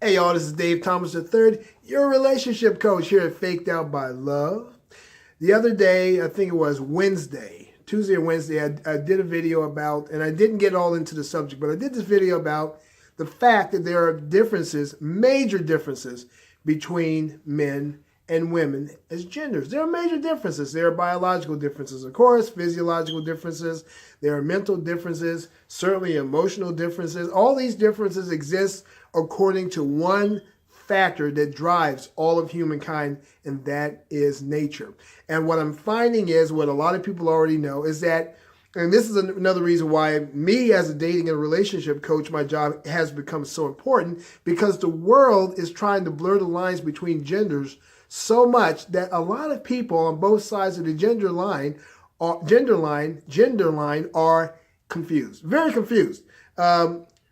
Hey y'all, this is Dave Thomas III, your relationship coach here at Faked Out by Love. The other day, I think it was Tuesday or Wednesday, I did a video about, and I didn't get all into the subject, but I did this video about the fact that there are differences, major differences, between men and women as genders. There are major differences. There are biological differences, of course, physiological differences. There are mental differences, certainly emotional differences. All these differences exist according to one factor that drives all of humankind, and that is nature. And what I'm finding is, what a lot of people already know, is that, and this is another reason why me as a dating and relationship coach, my job has become so important, because the world is trying to blur the lines between genders so much that a lot of people on both sides of the gender line are confused, very confused.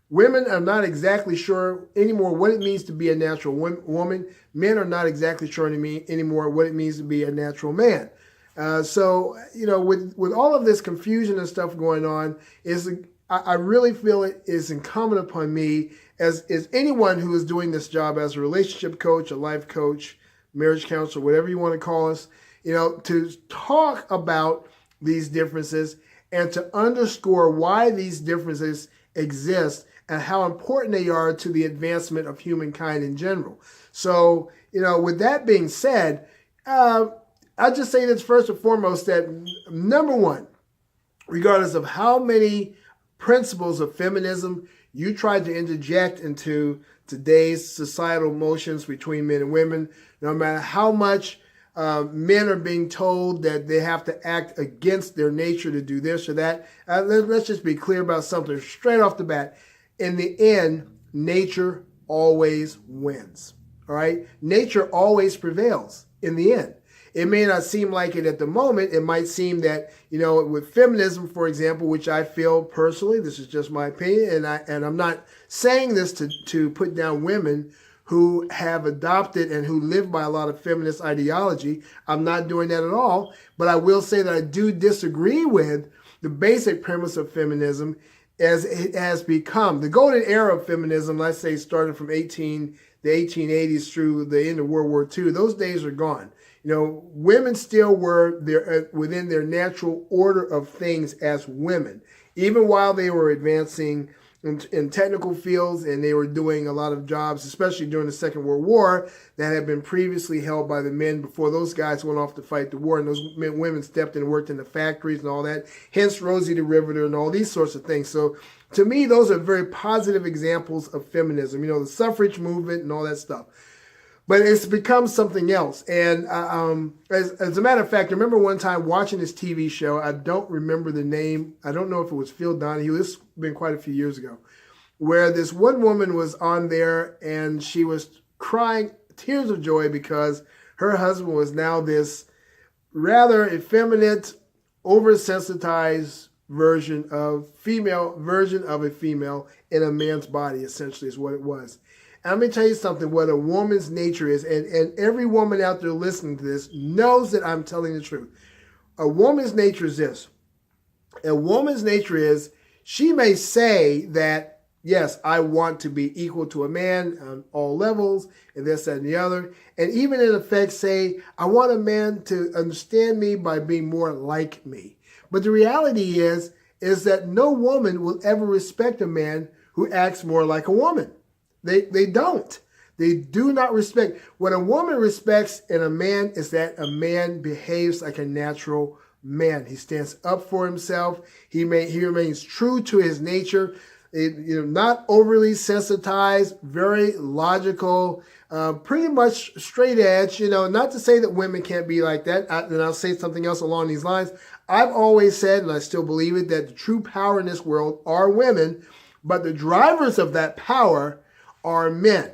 Women are not exactly sure anymore what it means to be a natural woman. Men are not exactly sure anymore what it means to be a natural man. So, you know, with all of this confusion and stuff going on, I really feel it is incumbent upon me as anyone who is doing this job as a relationship coach, a life coach, marriage counselor, whatever you want to call us, you know, to talk about these differences and to underscore why these differences exist and how important they are to the advancement of humankind in general. So, you know, with that being said, I'll just say this first and foremost, that number one, regardless of how many principles of feminism you try to interject into today's societal motions between men and women, no matter how much men are being told that they have to act against their nature to do this or that, let's just be clear about something straight off the bat. In the end, nature always wins, all right? Nature always prevails in the end. It may not seem like it at the moment. It might seem that, you know, with feminism, for example, which I feel personally, this is just my opinion, and I'm not saying this to put down women who have adopted and who live by a lot of feminist ideology. I'm not doing that at all. But I will say that I do disagree with the basic premise of feminism as it has become. The golden era of feminism, let's say, started from the 1880s through the end of World War II. Those days are gone. You know, women still were within their natural order of things as women, even while they were advancing in technical fields, and they were doing a lot of jobs, especially during the Second World War, that had been previously held by the men before those guys went off to fight the war, and those women stepped in and worked in the factories and all that, hence Rosie the Riveter and all these sorts of things. So to me, those are very positive examples of feminism, you know, the suffrage movement and all that stuff. But it's become something else. And as a matter of fact, I remember one time watching this TV show. I don't remember the name. I don't know if it was Phil Donahue. This has been quite a few years ago, where this one woman was on there and she was crying tears of joy because her husband was now this rather effeminate, oversensitized version of a female in a man's body, essentially, is what it was. And let me tell you something, what a woman's nature is, and every woman out there listening to this knows that I'm telling the truth. A woman's nature is this. A woman's nature is, she may say that, yes, I want to be equal to a man on all levels, and this, that, and the other. And even in effect say, I want a man to understand me by being more like me. But the reality is that no woman will ever respect a man who acts more like a woman. They don't. They do not respect. What a woman respects in a man is that a man behaves like a natural man. He stands up for himself. He remains true to his nature. Not overly sensitized, very logical, pretty much straight edge. You know, not to say that women can't be like that. And I'll say something else along these lines. I've always said, and I still believe it, that the true power in this world are women, but the drivers of that power are men,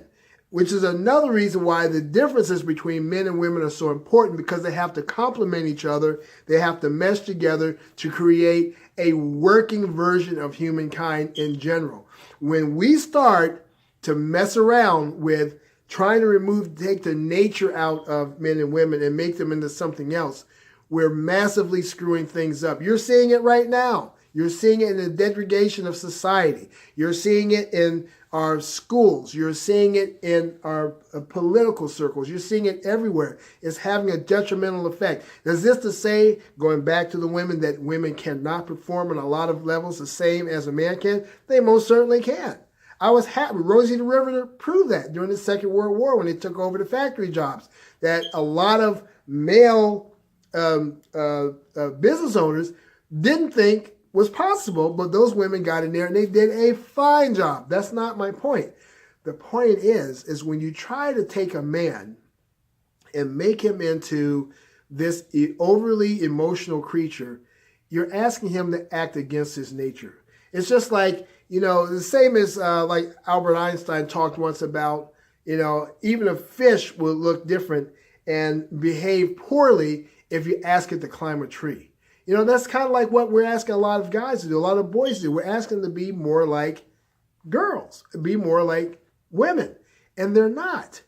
which is another reason why the differences between men and women are so important, because they have to complement each other. They have to mesh together to create a working version of humankind in general. When we start to mess around with trying to take the nature out of men and women and make them into something else, we're massively screwing things up. You're seeing it right now. You're seeing it in the degradation of society. You're seeing it in our schools. You're seeing it in our political circles. You're seeing it everywhere. It's having a detrimental effect. Is this to say, going back to the women, that women cannot perform on a lot of levels the same as a man can? They most certainly can. I was happy. Rosie the Riveter proved that during the Second World War when they took over the factory jobs, that a lot of male business owners didn't think was possible, but those women got in there and they did a fine job. That's not my point. The point is when you try to take a man and make him into this overly emotional creature, you're asking him to act against his nature. It's just like, the same as like Albert Einstein talked once about, even a fish will look different and behave poorly if you ask it to climb a tree. That's kind of like what we're asking a lot of guys to do, a lot of boys to do. We're asking them to be more like girls, be more like women. And they're not.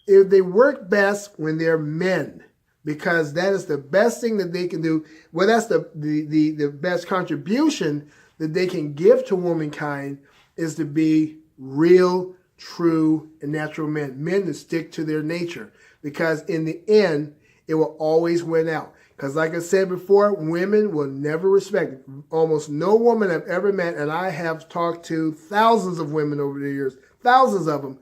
They work best when they're men, because that is the best thing that they can do. Well, that's the best contribution that they can give to womankind, is to be real, true, and natural men. Men that stick to their nature. Because in the end, it will always win out. Because like I said before, women will never respect it. Almost no woman I've ever met, and I have talked to thousands of women over the years, thousands of them,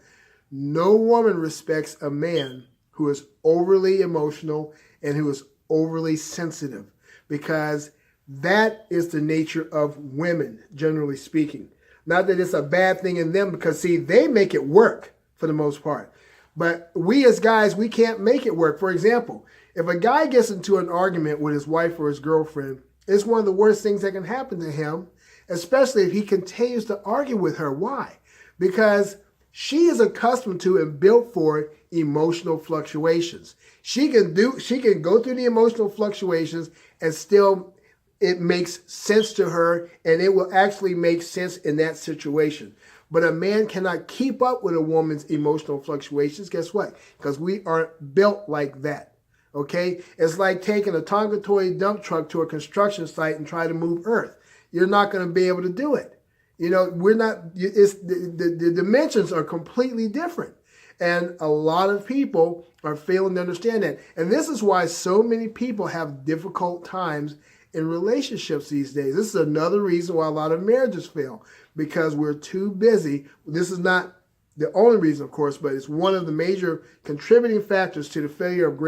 no woman respects a man who is overly emotional and who is overly sensitive, because that is the nature of women, generally speaking. Not that it's a bad thing in them, because, see, they make it work for the most part. But we as guys, we can't make it work. For example, if a guy gets into an argument with his wife or his girlfriend, it's one of the worst things that can happen to him, especially if he continues to argue with her. Why? Because she is accustomed to and built for emotional fluctuations. She can go through the emotional fluctuations and still it makes sense to her, and it will actually make sense in that situation. But a man cannot keep up with a woman's emotional fluctuations. Guess what? Because we aren't built like that. Okay? It's like taking a Tonka toy dump truck to a construction site and try to move earth. You're not going to be able to do it. We're not, the dimensions are completely different. And a lot of people are failing to understand that. And this is why so many people have difficult times in relationships these days. This is another reason why a lot of marriages fail, because we're too busy. This is not the only reason, of course, but it's one of the major contributing factors to the failure of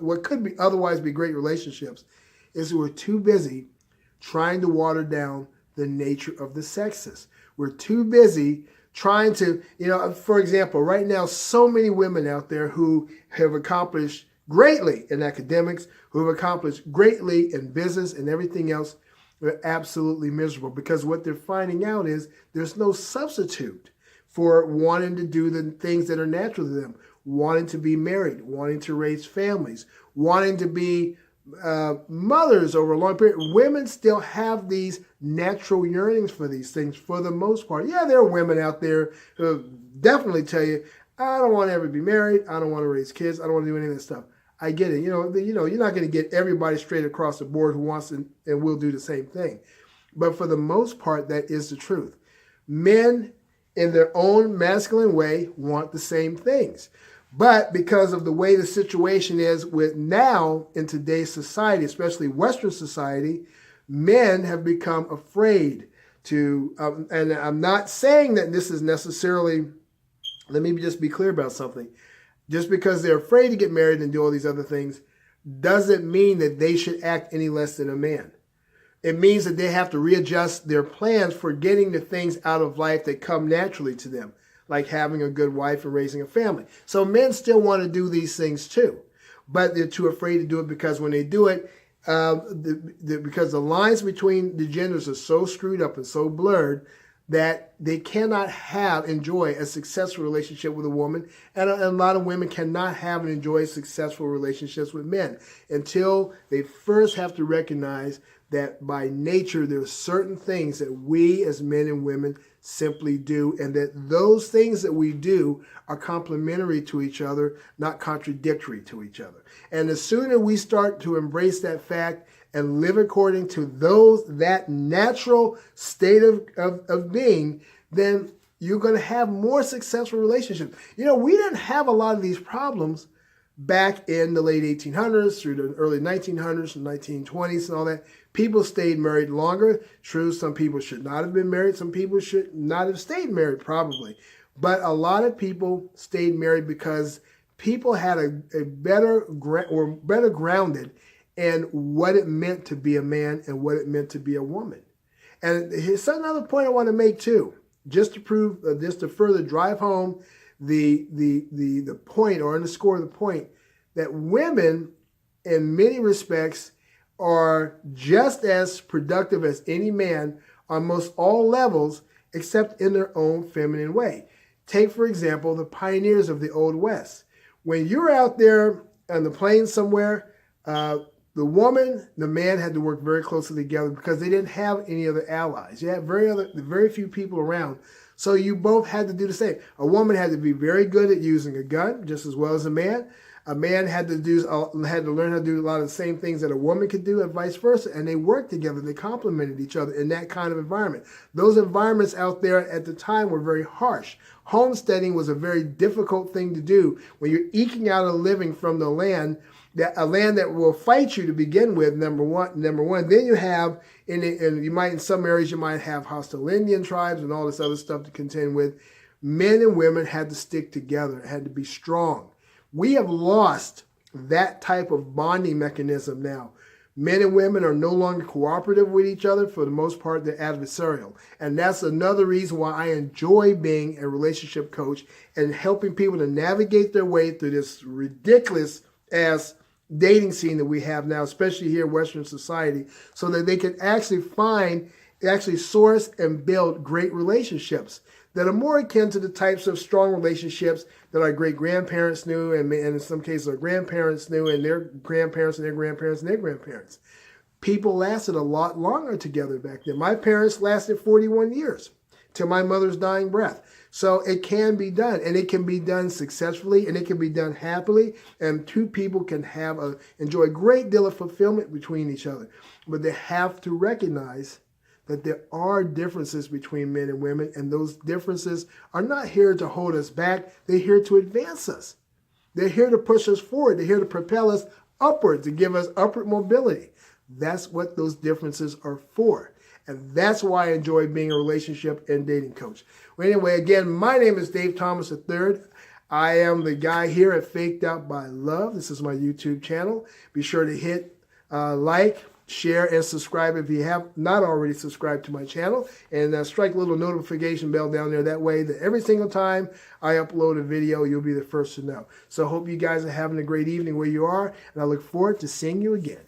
what could be otherwise be great relationships, is we're too busy trying to water down the nature of the sexes. We're too busy trying to, for example, right now, so many women out there who have accomplished greatly in academics, who have accomplished greatly in business and everything else, they're absolutely miserable, because what they're finding out is there's no substitute for wanting to do the things that are natural to them, wanting to be married, wanting to raise families, wanting to be mothers over a long period. Women still have these natural yearnings for these things for the most part. Yeah, there are women out there who definitely tell you, I don't want to ever be married. I don't want to raise kids. I don't want to do any of this stuff. I get it. You're not going to get everybody straight across the board who wants to and will do the same thing. But for the most part, that is the truth. Men, in their own masculine way, want the same things. But because of the way the situation is with now in today's society, especially Western society, men have become afraid to, and I'm not saying that this is necessarily, let me just be clear about something. Just because they're afraid to get married and do all these other things doesn't mean that they should act any less than a man. It means that they have to readjust their plans for getting the things out of life that come naturally to them, like having a good wife and raising a family. So men still want to do these things too, but they're too afraid to do it, because when they do it, because the lines between the genders are so screwed up and so blurred that they cannot enjoy a successful relationship with a woman, and a lot of women cannot have and enjoy successful relationships with men until they first have to recognize that by nature there are certain things that we as men and women simply do, and that those things that we do are complementary to each other, not contradictory to each other. And the sooner we start to embrace that fact and live according to that natural state of being, then you're going to have more successful relationships. You know, we didn't have a lot of these problems back in the late 1800s through the early 1900s and 1920s and all that. People stayed married longer. True, some people should not have been married. Some people should not have stayed married, probably. But a lot of people stayed married because people had a better grounded in what it meant to be a man and what it meant to be a woman. And here's another point I want to make too, just to prove, just to further drive home the point, or underscore the point, that women in many respects are just as productive as any man on most all levels, except in their own feminine way. Take, for example, the pioneers of the Old West. When you're out there on the plains somewhere, the woman, the man had to work very closely together because they didn't have any other allies. You had very few people around. So you both had to do the same. A woman had to be very good at using a gun, just as well as a man. A man had to learn how to do a lot of the same things that a woman could do, and vice versa. And they worked together. They complemented each other in that kind of environment. Those environments out there at the time were very harsh. Homesteading was a very difficult thing to do when you're eking out a living from the land, a land that will fight you to begin with. Number one. Then you have in some areas you might have hostile Indian tribes and all this other stuff to contend with. Men and women had to stick together. It had to be strong. We have lost that type of bonding mechanism now. Men and women are no longer cooperative with each other. For the most part, they're adversarial. And that's another reason why I enjoy being a relationship coach and helping people to navigate their way through this ridiculous ass dating scene that we have now, especially here in Western society, so that they can actually source and build great relationships that are more akin to the types of strong relationships that our great-grandparents knew, and in some cases our grandparents knew, and their grandparents and their grandparents and their grandparents. People lasted a lot longer together back then. My parents lasted 41 years till my mother's dying breath. So it can be done, and it can be done successfully, and it can be done happily, and two people can enjoy a great deal of fulfillment between each other. But they have to recognize that there are differences between men and women, and those differences are not here to hold us back. They're here to advance us. They're here to push us forward. They're here to propel us upward, to give us upward mobility. That's what those differences are for. And that's why I enjoy being a relationship and dating coach. Well, anyway, again, my name is Dave Thomas III. I am the guy here at Faked Out by Love. This is my YouTube channel. Be sure to hit like, share, and subscribe if you have not already subscribed to my channel. And strike a little notification bell down there. That way that every single time I upload a video, you'll be the first to know. So I hope you guys are having a great evening where you are. And I look forward to seeing you again.